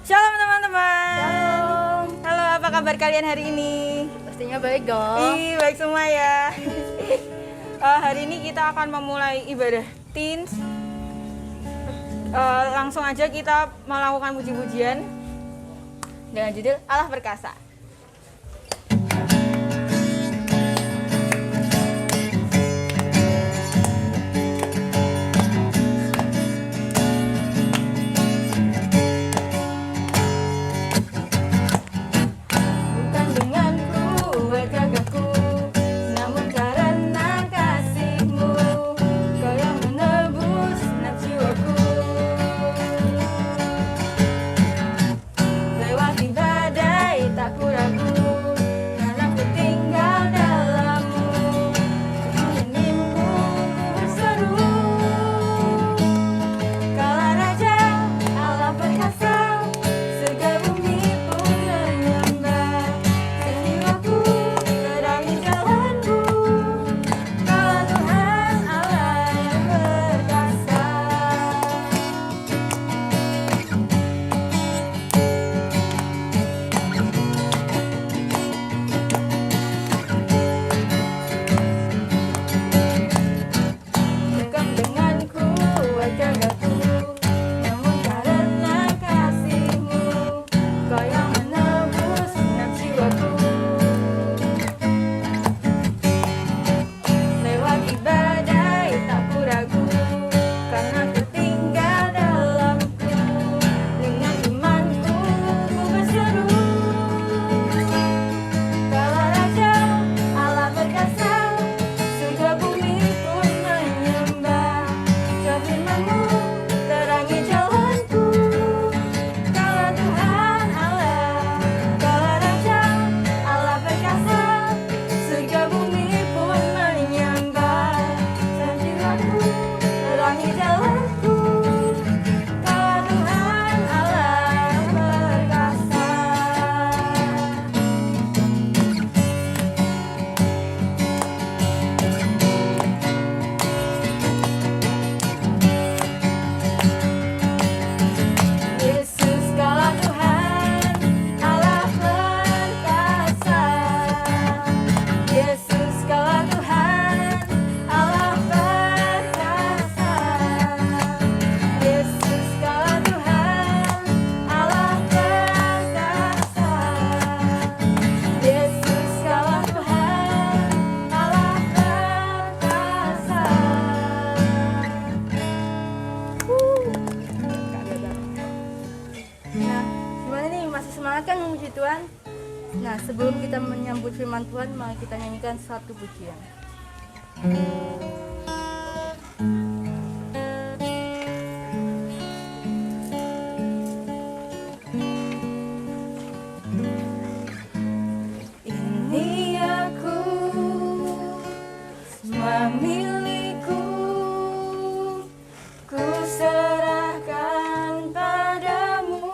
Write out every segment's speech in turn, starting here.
Shalom teman-teman. Shalom. Halo, apa kabar kalian hari ini? Pastinya baik dong. Baik semua ya. Hari ini kita akan memulai ibadah teens. Langsung aja kita melakukan puji-pujian dengan judul Allah Perkasa. Tuhan. Nah, sebelum kita menyambut firman Tuhan, mari kita nyanyikan satu pujian. Ini aku, semua milikku, ku serahkan padamu.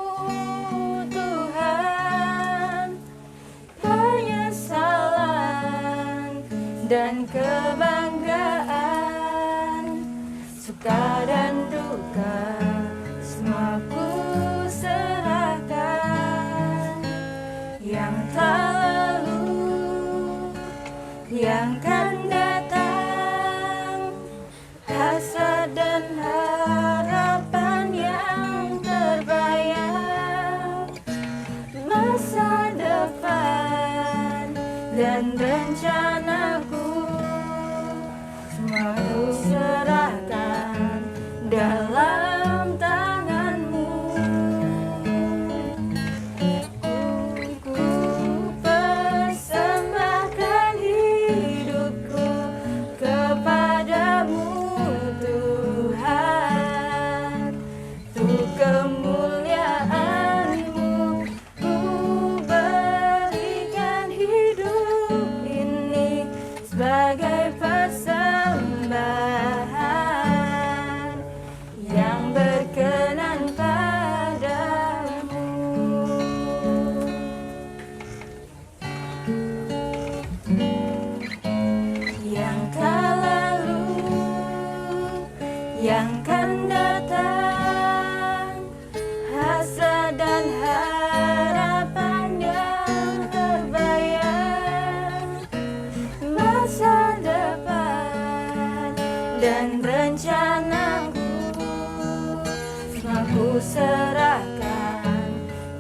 Dan kebanggaan, suka dan duka, semua ku serahkan. Yang telah lalu, yang akan datang, hasrat dan harapan yang terbayar, masa depan dan rencanaku, semua ku serahkan dalam tanganmu. Ku persembahkan hidupku kepadamu Tuhan, untuk kemuliaan-Mu ku berikan hidup ini.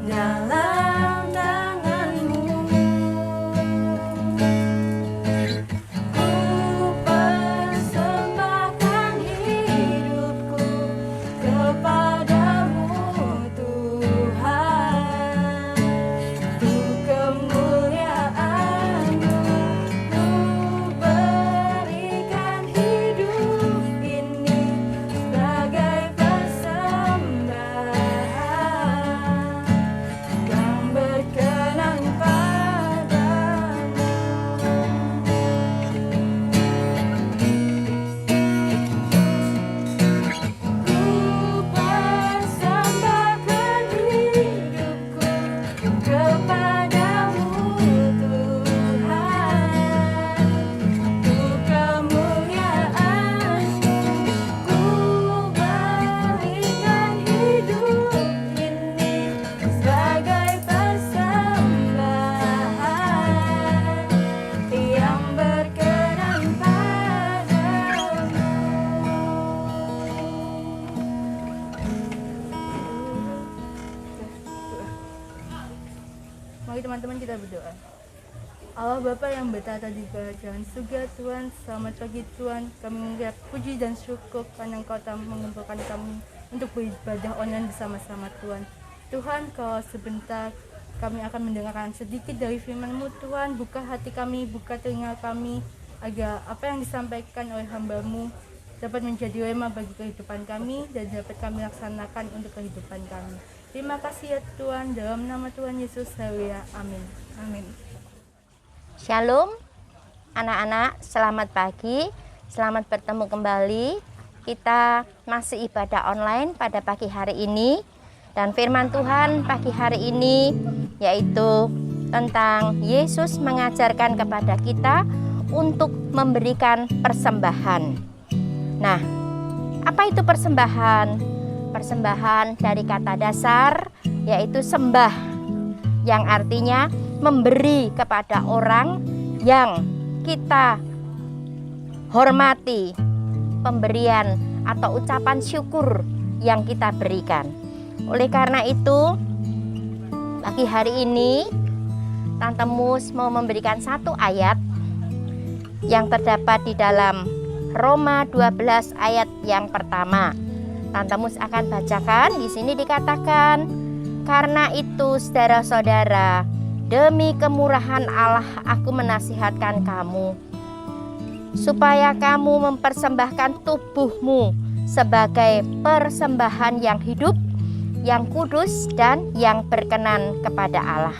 dalam tangan-Mu. Ku persembahkan hidupku kepadamu Tuhan, untuk kemuliaan-Mu. Ku berikan hidup ini sebagai persembahan yang berkenan padamu. Ku persembahkan hidupku kepadamu Tuhan, untuk kemuliaan-Mu. Ku berikan hidup ini sebagai persembahan yang berkenan padamu. Mari teman-teman kita berdoa. Allah Bapa yang bertata di kerajaan surga, Tuhan, selamat pagi Tuhan. Kami mengucap puji dan syukur karena Engkau telah mengumpulkan kami untuk beribadah online bersama-sama Tuhan. Tuhan, kalau sebentar kami akan mendengarkan sedikit dari firman-Mu Tuhan. Buka hati kami, buka telinga kami, agar apa yang disampaikan oleh hamba-Mu dapat menjadi rema bagi kehidupan kami dan dapat kami laksanakan untuk kehidupan kami. Terima kasih ya Tuhan, dalam nama Tuhan Yesus, haleluya, amin. Amin. Shalom anak-anak, selamat pagi, selamat bertemu kembali. Kita masih ibadah online pada pagi hari ini. Dan firman Tuhan pagi hari ini yaitu tentang Yesus mengajarkan kepada kita untuk memberikan persembahan. Nah, apa itu persembahan? Persembahan dari kata dasar yaitu sembah, yang artinya memberi kepada orang yang kita hormati, pemberian atau ucapan syukur yang kita berikan. Oleh karena itu, pagi hari ini Tante Mus mau memberikan satu ayat yang terdapat di dalam Roma 12 ayat yang pertama. Tante Mus akan bacakan. Di sini dikatakan, karena itu saudara-saudara, demi kemurahan Allah aku menasihatkan kamu, supaya kamu mempersembahkan tubuhmu sebagai persembahan yang hidup, yang kudus, dan yang berkenan kepada Allah.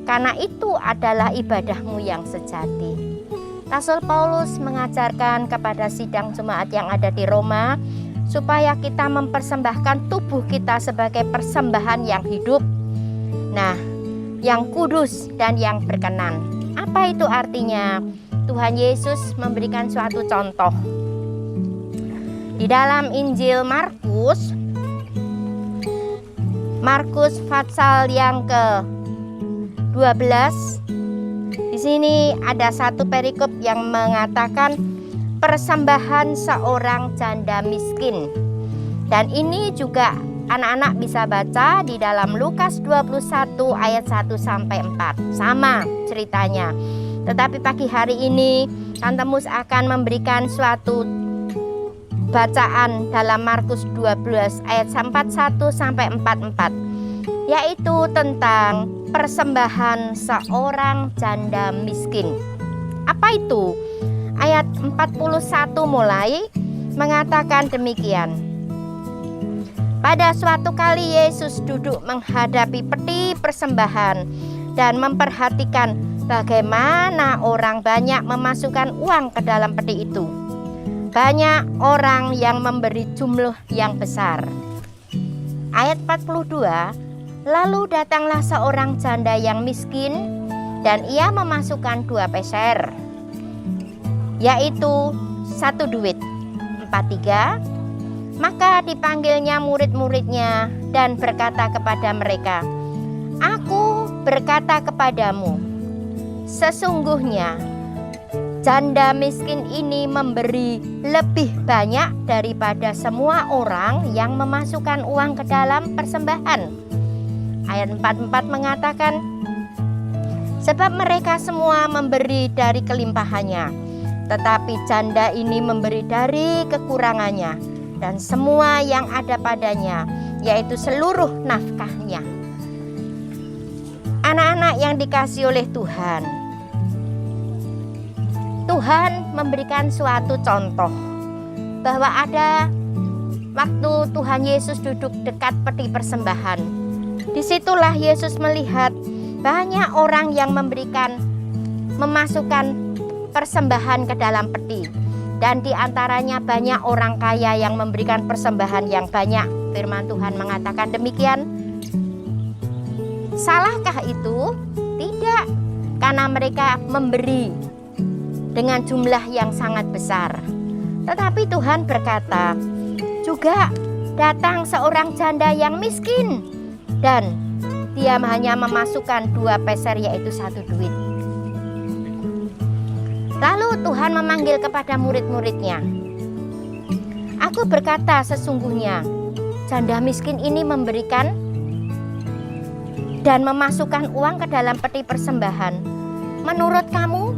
Karena itu adalah ibadahmu yang sejati. Rasul Paulus mengajarkan kepada sidang jemaat yang ada di Roma, supaya kita mempersembahkan tubuh kita sebagai persembahan yang hidup, nah, yang kudus dan yang berkenan. Apa itu artinya? Tuhan Yesus memberikan suatu contoh. Di dalam Injil Markus pasal yang ke-12, di sini ada satu perikop yang mengatakan persembahan seorang janda miskin. Dan ini juga anak-anak bisa baca di dalam Lukas 21 ayat 1 sampai 4. Sama ceritanya. Tetapi pagi hari ini Tante Mus akan memberikan suatu bacaan dalam Markus 12 ayat 41 sampai 44, yaitu tentang persembahan seorang janda miskin. Apa itu? Ayat 41 mulai mengatakan demikian. Pada suatu kali Yesus duduk menghadapi peti persembahan dan memperhatikan bagaimana orang banyak memasukkan uang ke dalam peti itu. Banyak orang yang memberi jumlah yang besar. Ayat 42, lalu datanglah seorang janda yang miskin dan ia memasukkan 2 peser, yaitu 1 duit, 4 3. Maka dipanggilnya murid-muridnya dan berkata kepada mereka, aku berkata kepadamu, sesungguhnya janda miskin ini memberi lebih banyak daripada semua orang yang memasukkan uang ke dalam persembahan. Ayat 44 mengatakan, sebab mereka semua memberi dari kelimpahannya, tetapi janda ini memberi dari kekurangannya dan semua yang ada padanya, yaitu seluruh nafkahnya. Anak-anak yang dikasihi oleh Tuhan, Tuhan memberikan suatu contoh bahwa ada waktu Tuhan Yesus duduk dekat peti persembahan. Disitulah Yesus melihat banyak orang yang memasukkan persembahan ke dalam peti, dan diantaranya banyak orang kaya yang memberikan persembahan yang banyak. Firman Tuhan mengatakan demikian. Salahkah itu? Tidak, karena mereka memberi dengan jumlah yang sangat besar. Tetapi Tuhan berkata, juga datang seorang janda yang miskin, dan dia hanya memasukkan 2 peser, yaitu 1 duit. Lalu Tuhan memanggil kepada murid-muridnya, aku berkata sesungguhnya janda miskin ini memberikan dan memasukkan uang ke dalam peti persembahan. Menurut kamu,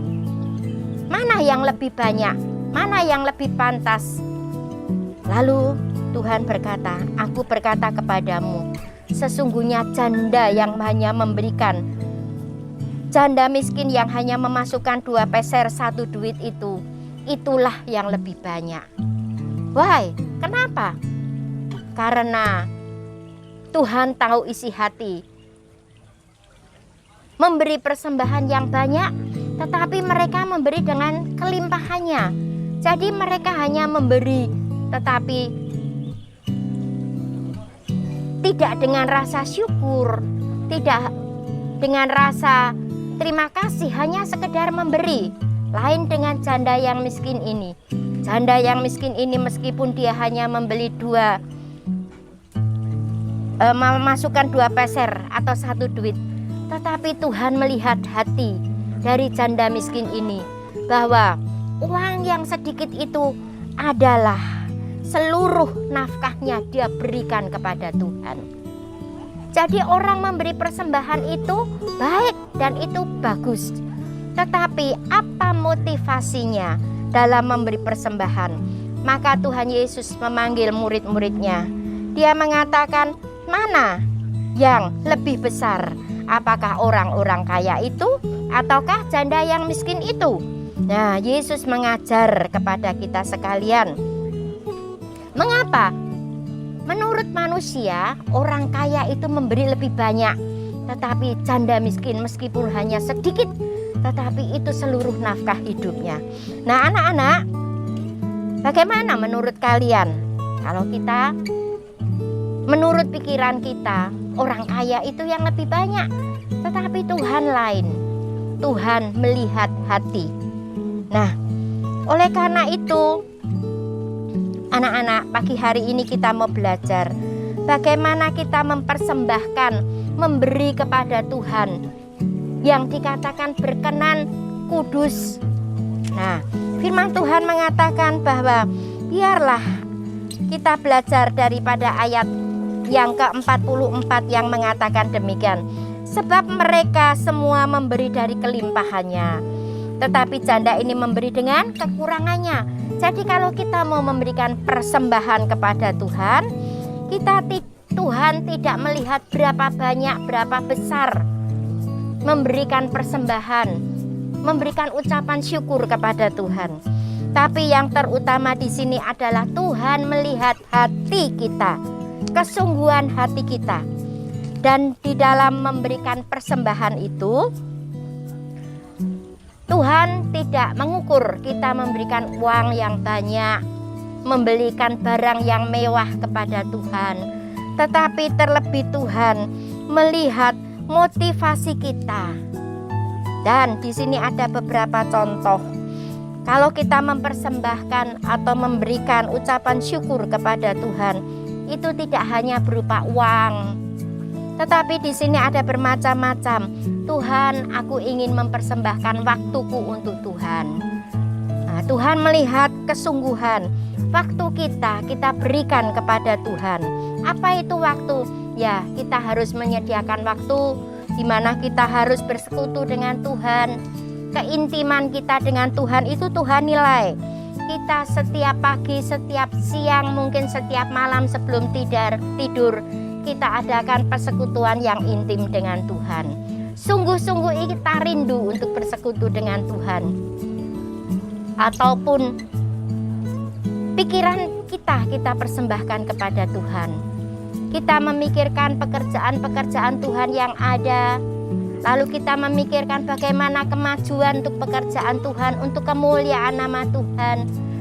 mana yang lebih banyak? Mana yang lebih pantas? Lalu Tuhan berkata, aku berkata kepadamu, sesungguhnya janda miskin yang hanya memasukkan 2 peser 1 duit itulah yang lebih banyak. Why? Kenapa? Karena Tuhan tahu isi hati. Memberi persembahan yang banyak, tetapi mereka memberi dengan kelimpahannya. Jadi mereka hanya memberi, tetapi tidak dengan rasa syukur, tidak dengan rasa terima kasih, hanya sekedar memberi. Lain dengan janda yang miskin ini. Janda yang miskin ini meskipun dia hanya memasukkan 2 peser atau 1 duit, tetapi Tuhan melihat hati dari janda miskin ini, bahwa uang yang sedikit itu adalah seluruh nafkahnya dia berikan kepada Tuhan. Jadi orang memberi persembahan itu baik dan itu bagus. Tetapi apa motivasinya dalam memberi persembahan? Maka Tuhan Yesus memanggil murid-muridnya. Dia mengatakan, mana yang lebih besar? Apakah orang-orang kaya itu ataukah janda yang miskin itu? Nah, Yesus mengajar kepada kita sekalian. Mengapa? Menurut manusia, orang kaya itu memberi lebih banyak, tetapi janda miskin meskipun hanya sedikit, tetapi itu seluruh nafkah hidupnya. Nah, anak-anak, bagaimana menurut kalian? Kalau kita, menurut pikiran kita, orang kaya itu yang lebih banyak, tetapi Tuhan lain. Tuhan melihat hati. Nah, oleh karena itu, anak-anak, pagi hari ini kita mau belajar bagaimana kita mempersembahkan, memberi kepada Tuhan yang dikatakan berkenan, kudus. Nah, firman Tuhan mengatakan bahwa biarlah kita belajar daripada ayat yang ke-44 yang mengatakan demikian. Sebab mereka semua memberi dari kelimpahannya, tetapi janda ini memberi dengan kekurangannya. Jadi kalau kita mau memberikan persembahan kepada Tuhan, Tuhan tidak melihat berapa banyak, berapa besar memberikan persembahan, memberikan ucapan syukur kepada Tuhan. Tapi yang terutama di sini adalah Tuhan melihat hati kita, kesungguhan hati kita. Dan di dalam memberikan persembahan itu, Tuhan tidak mengukur kita memberikan uang yang banyak, membelikan barang yang mewah kepada Tuhan. Tetapi terlebih Tuhan melihat motivasi kita. Dan di sini ada beberapa contoh. Kalau kita mempersembahkan atau memberikan ucapan syukur kepada Tuhan, itu tidak hanya berupa uang, tetapi di sini ada bermacam-macam. Tuhan, aku ingin mempersembahkan waktuku untuk Tuhan. Nah, Tuhan melihat kesungguhan waktu kita berikan kepada Tuhan. Apa itu waktu? ya kita harus menyediakan waktu di mana kita harus bersekutu dengan Tuhan. Keintiman kita dengan Tuhan itu Tuhan nilai. Kita setiap pagi, setiap siang, mungkin setiap malam sebelum tidur, kita adakan persekutuan yang intim dengan Tuhan. Sungguh-sungguh kita rindu untuk bersekutu dengan Tuhan. Ataupun pikiran kita persembahkan kepada Tuhan. Kita memikirkan pekerjaan-pekerjaan Tuhan yang ada. Lalu kita memikirkan bagaimana kemajuan untuk pekerjaan Tuhan, untuk kemuliaan nama Tuhan.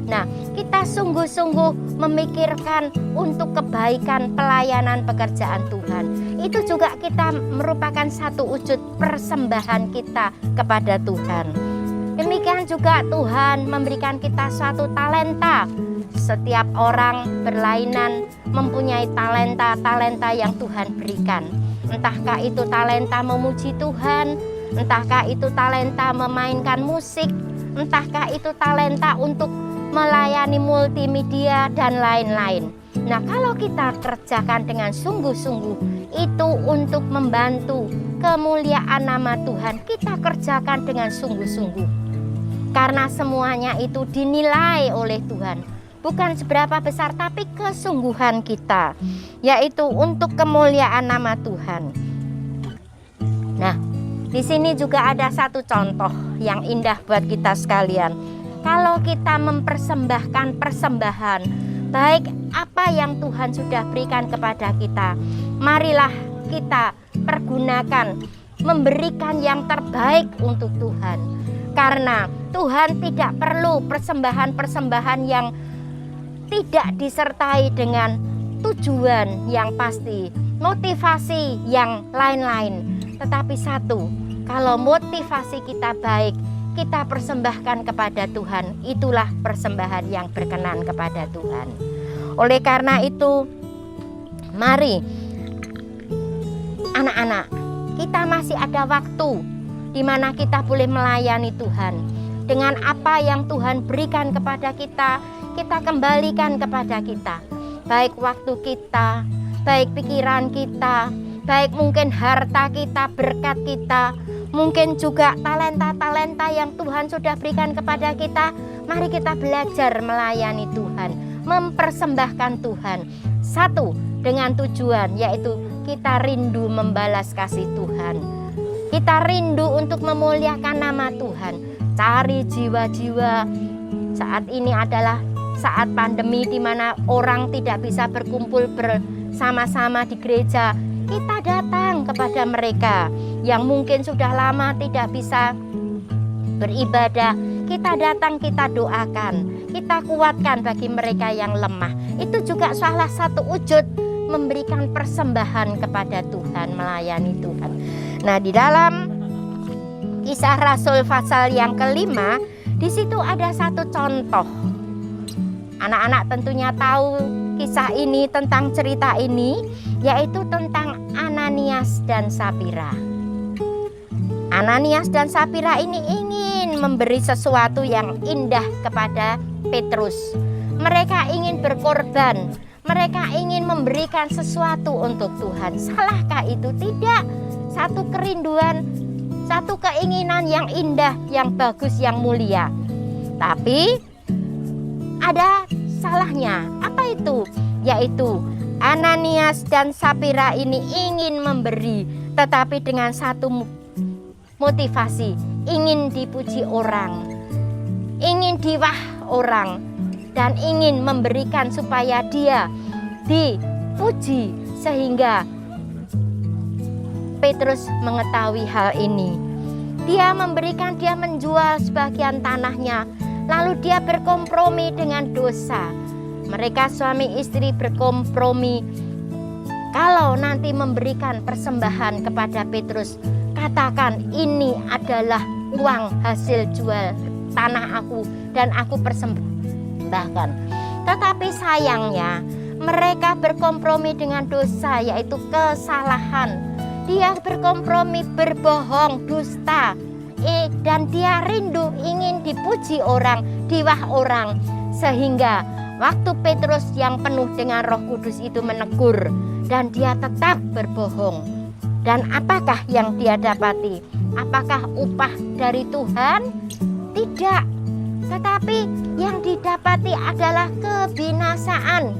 Nah, kita sungguh-sungguh memikirkan untuk kebaikan pelayanan pekerjaan Tuhan. Itu juga kita merupakan satu wujud persembahan kita kepada Tuhan. Demikian juga Tuhan memberikan kita suatu talenta. Setiap orang berlainan mempunyai talenta-talenta yang Tuhan berikan. Entahkah itu talenta memuji Tuhan, entahkah itu talenta memainkan musik, entahkah itu talenta untuk melayani multimedia dan lain-lain. Nah, kalau kita kerjakan dengan sungguh-sungguh, itu untuk membantu kemuliaan nama Tuhan, kita kerjakan dengan sungguh-sungguh. Karena semuanya itu dinilai oleh Tuhan. Bukan seberapa besar, tapi kesungguhan kita, yaitu untuk kemuliaan nama Tuhan. Nah, di sini juga ada satu contoh yang indah buat kita sekalian. Kalau kita mempersembahkan persembahan, baik apa yang Tuhan sudah berikan kepada kita, marilah kita pergunakan, memberikan yang terbaik untuk Tuhan. Karena Tuhan tidak perlu persembahan-persembahan yang tidak disertai dengan tujuan yang pasti, motivasi yang lain-lain. Tetapi satu, kalau motivasi kita baik, kita persembahkan kepada Tuhan, itulah persembahan yang berkenan kepada Tuhan. Oleh karena itu, mari anak-anak, kita masih ada waktu di mana kita boleh melayani Tuhan. Dengan apa yang Tuhan berikan kepada kita, kita kembalikan kepada kita. Baik waktu kita, baik pikiran kita, baik mungkin harta kita, berkat kita, mungkin juga talenta-talenta yang Tuhan sudah berikan kepada kita. Mari kita belajar melayani Tuhan, mempersembahkan Tuhan. Satu, dengan tujuan, yaitu kita rindu membalas kasih Tuhan. Kita rindu untuk memuliakan nama Tuhan. Cari jiwa-jiwa. Saat ini adalah saat pandemi di mana orang tidak bisa berkumpul bersama-sama di gereja. Kita datang kepada mereka yang mungkin sudah lama tidak bisa beribadah. Kita datang, kita doakan, kita kuatkan bagi mereka yang lemah. Itu juga salah satu wujud memberikan persembahan kepada Tuhan, melayani Tuhan. Nah, di dalam Kisah Rasul pasal yang kelima, di situ ada satu contoh. Anak-anak tentunya tahu kisah ini, tentang cerita ini, yaitu tentang Ananias dan Sapira. Ananias dan Sapira ini ingin memberi sesuatu yang indah kepada Petrus. Mereka ingin berkorban, mereka ingin memberikan sesuatu untuk Tuhan. Salahkah itu? Tidak. Satu kerinduan, satu keinginan yang indah, yang bagus, yang mulia. Tapi ada salahnya. Apa itu? Yaitu Ananias dan Sapira ini ingin memberi, tetapi dengan satu motivasi, ingin dipuji orang, ingin diwah orang, dan ingin memberikan supaya dia dipuji. Sehingga Petrus mengetahui hal ini. Dia menjual sebagian tanahnya, lalu dia berkompromi dengan dosa. Mereka suami istri berkompromi. Kalau nanti memberikan persembahan kepada Petrus, katakan ini adalah uang hasil jual tanah aku dan aku persembahkan. Tetapi sayangnya mereka berkompromi dengan dosa, yaitu kesalahan. Dia berkompromi, berbohong, dusta, dan dia rindu ingin dipuji orang, diwah orang. Sehingga waktu Petrus yang penuh dengan Roh Kudus itu menegur, dan dia tetap berbohong. Dan apakah yang dia dapati? Apakah upah dari Tuhan? Tidak. Tetapi yang didapati adalah kebinasaan.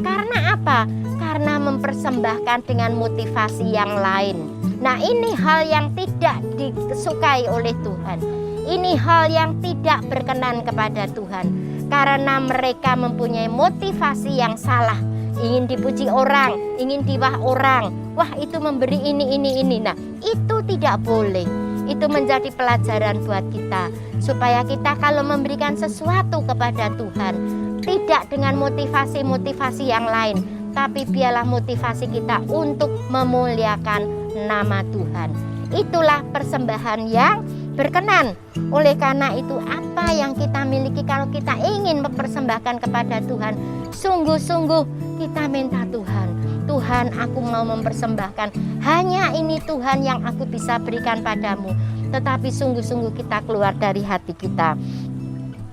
Karena apa? Karena mempersembahkan dengan motivasi yang lain. Nah, ini hal yang tidak disukai oleh Tuhan. Ini hal yang tidak berkenan kepada Tuhan. Karena mereka mempunyai motivasi yang salah. Ingin dipuji orang, ingin diwah orang. Wah, itu memberi ini. Nah, itu tidak boleh. Itu menjadi pelajaran buat kita. Supaya kita kalau memberikan sesuatu kepada Tuhan, tidak dengan motivasi-motivasi yang lain, tapi biarlah motivasi kita untuk memuliakan nama Tuhan. Itulah persembahan yang berkenan. Oleh karena itu, apa yang kita miliki kalau kita ingin mempersembahkan kepada Tuhan, sungguh-sungguh kita minta Tuhan, Tuhan, aku mau mempersembahkan hanya ini Tuhan yang aku bisa berikan padamu. Tetapi sungguh-sungguh kita keluar dari hati kita.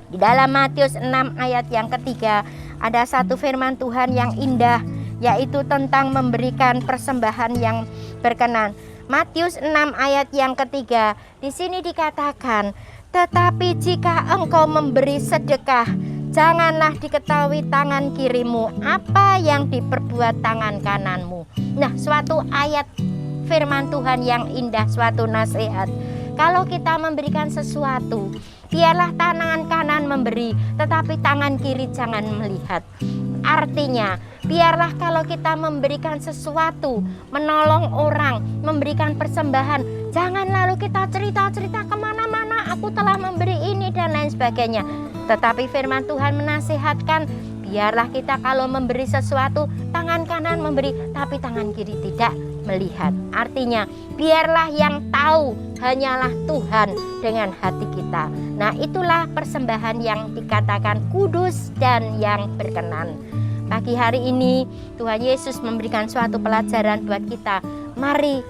Di dalam Matius 6 ayat yang ketiga ada satu firman Tuhan yang indah, yaitu tentang memberikan persembahan yang berkenan. Matius 6 ayat yang ketiga, di sini dikatakan, tetapi jika engkau memberi sedekah, janganlah diketahui tangan kirimu apa yang diperbuat tangan kananmu. Nah, suatu ayat firman Tuhan yang indah, suatu nasihat. Kalau kita memberikan sesuatu, biarlah tangan kanan memberi, tetapi tangan kiri jangan melihat. Artinya, biarlah kalau kita memberikan sesuatu, menolong orang, memberikan persembahan, jangan lalu kita cerita-cerita kemana-mana, aku telah memberi ini dan lain sebagainya. Tetapi firman Tuhan menasihatkan, biarlah kita kalau memberi sesuatu, tangan kanan memberi, tapi tangan kiri tidak melihat. Artinya, biarlah yang tahu hanyalah Tuhan dengan hati kita. Nah, itulah persembahan yang dikatakan kudus dan yang berkenan. Pagi hari ini Tuhan Yesus memberikan suatu pelajaran buat kita. Mari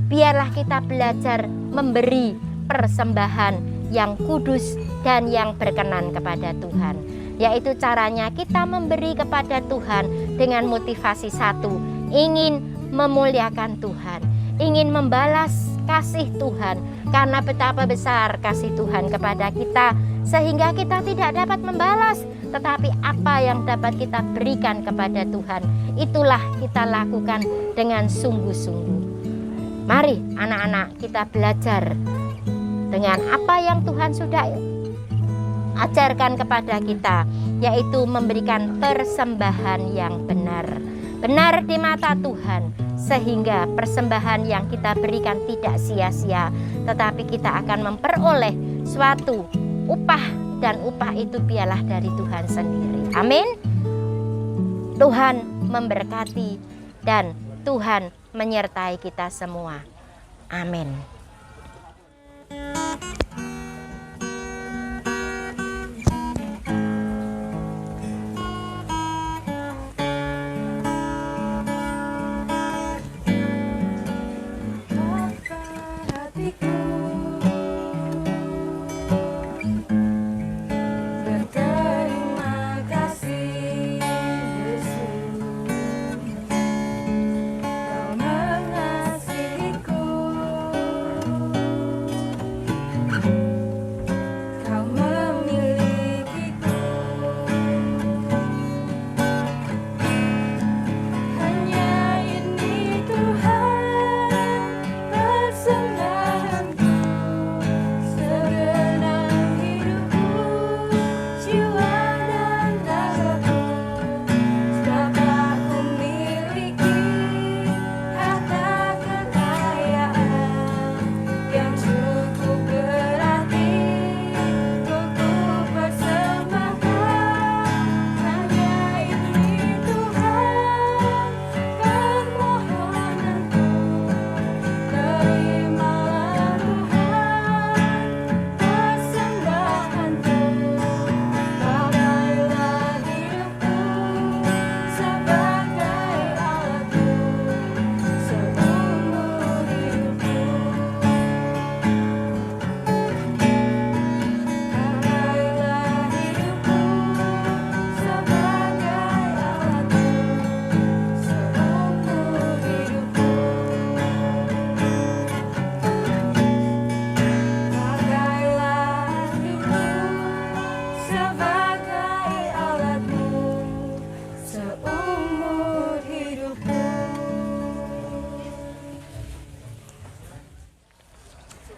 biarlah kita belajar memberi persembahan yang kudus dan yang berkenan kepada Tuhan. Yaitu caranya kita memberi kepada Tuhan dengan motivasi satu, ingin memuliakan Tuhan, ingin membalas kasih Tuhan, karena betapa besar kasih Tuhan kepada kita sehingga kita tidak dapat membalas, tetapi apa yang dapat kita berikan kepada Tuhan, itulah kita lakukan dengan sungguh-sungguh. Mari anak-anak, kita belajar dengan apa yang Tuhan sudah ajarkan kepada kita, yaitu memberikan persembahan yang benar di mata Tuhan, sehingga persembahan yang kita berikan tidak sia-sia, tetapi kita akan memperoleh suatu upah, dan upah itu biarlah dari Tuhan sendiri. Amin. Tuhan memberkati dan Tuhan menyertai kita semua. Amin.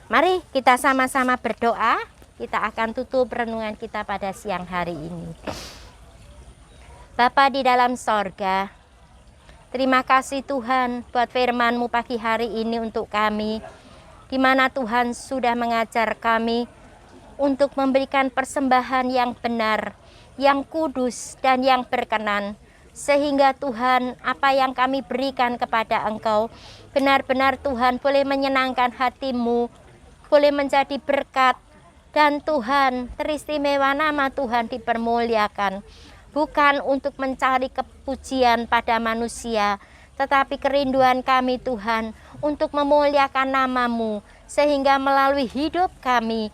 Mari kita sama-sama berdoa. Kita akan tutup renungan kita pada siang hari ini. Bapa di dalam sorga, terima kasih Tuhan buat firman-Mu pagi hari ini untuk kami, di mana Tuhan sudah mengajar kami untuk memberikan persembahan yang benar, yang kudus dan yang berkenan, sehingga Tuhan apa yang kami berikan kepada Engkau benar-benar Tuhan boleh menyenangkan hati-Mu, boleh menjadi berkat, dan Tuhan teristimewa nama Tuhan dipermuliakan, bukan untuk mencari kepujian pada manusia, tetapi kerinduan kami Tuhan untuk memuliakan nama-Mu, sehingga melalui hidup kami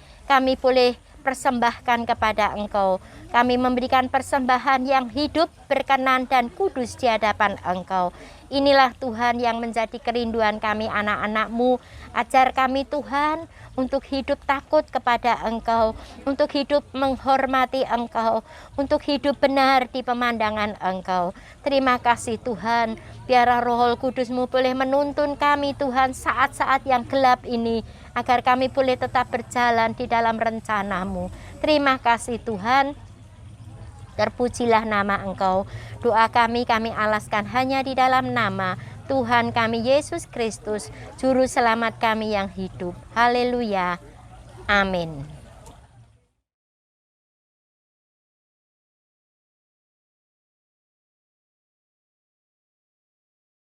boleh persembahkan kepada Engkau. Kami memberikan persembahan yang hidup, berkenan dan kudus di hadapan Engkau. Inilah Tuhan yang menjadi kerinduan kami anak-anak-Mu. Ajar kami Tuhan untuk hidup takut kepada Engkau, untuk hidup menghormati Engkau, untuk hidup benar di pemandangan Engkau. Terima kasih Tuhan, biarlah Roh Kudus-Mu boleh menuntun kami Tuhan saat-saat yang gelap ini, agar kami boleh tetap berjalan di dalam rencana-Mu. Terima kasih Tuhan, terpujilah nama Engkau. Doa kami alaskan hanya di dalam nama Tuhan kami Yesus Kristus, Juru Selamat kami yang hidup. Haleluya. Amin.